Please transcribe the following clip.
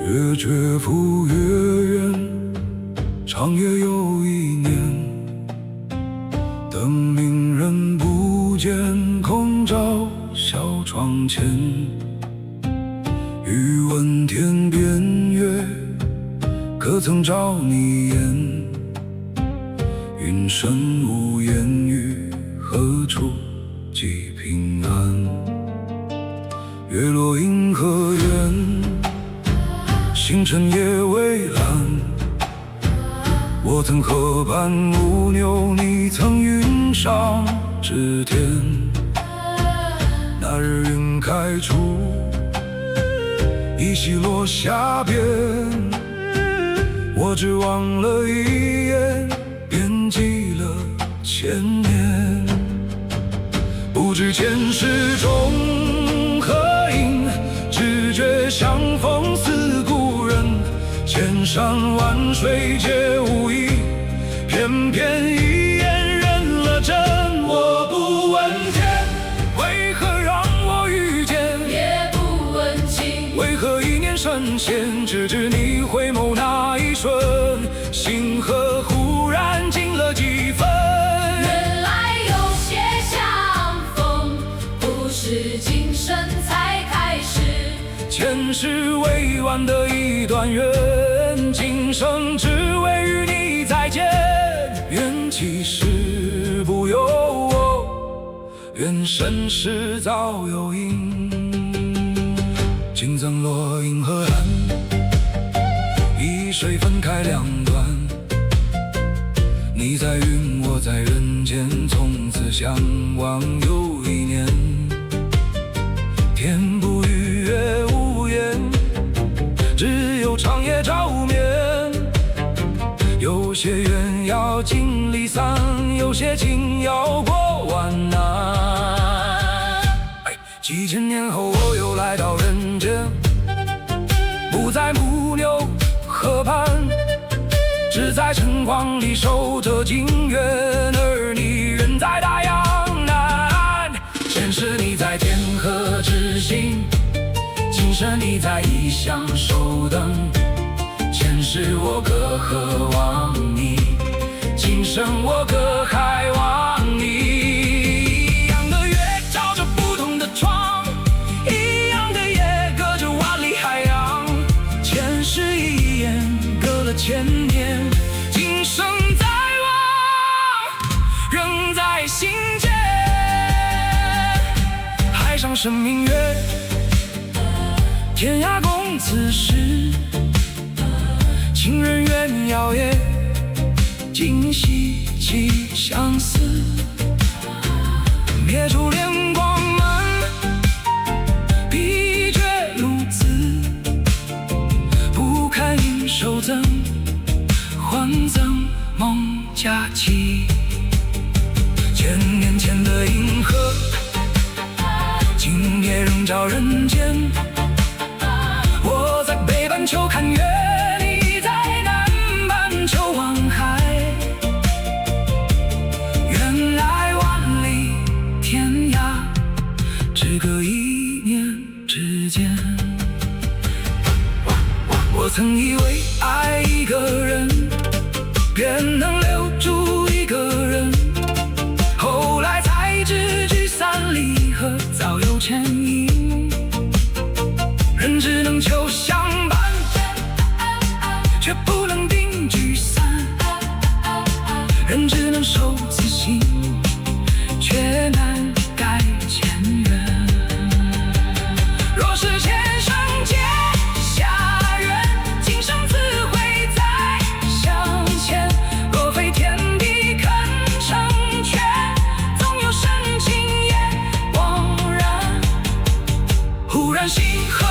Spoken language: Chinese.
越绝不越远，长夜又一年。等明人不见，空照小窗前。欲问天边月，可曾照你眼？云深无言语，何处寄平安？月落银河圆，星辰也蔚蓝。我曾河畔牧牛，你曾云上织田。那日云开处，依稀落下边。我只望了一眼，便记了千年。不知前世中何因，只觉相逢似故人。千山万水皆无意，偏偏一眼认了真。我不问天，为何让我遇见？也不问情，为何一念深陷？直至你回眸那一瞬，星河忽然近了几分。原来有些相逢，不是今生才开始。前世未完的一段缘，今生只为与你再见。愿起时不由我，愿身世早有因。今曾落银河岸，一水分开两端。你在云，我在人间，从此相忘又一年。天不语，月无言，只有长夜照眠。有些缘要尽离散，有些情要过万难。几千年后我又来到人间，不再牧牛河畔，只在晨光里守着金缘。而你人在大洋南，前世你在天河之心，今生你在异乡守等。前世我隔河望你，今生我隔海望你。一样的月照着不同的窗，一样的夜隔着万里海洋。前世一眼隔了千年，今生在望，仍在心间。海上生明月，天涯共此时。情人怨遥夜，今夕起相思。灭烛怜光门，笔绝路字。不堪应手赠，还赠梦佳期。千年前的银河，今夜仍照人间。我在北半球看月，你在南半球望海。原来万里天涯，只隔一念之间。我曾以为爱一个人，便能留住一个人，后来才知聚散离合早有牵引。人只能求相伴，却不能定聚散。人只能守此心，却难改前缘。若是前生结下缘，今生自会再相牵。若非天地肯成全，总有深情也枉然。忽然星河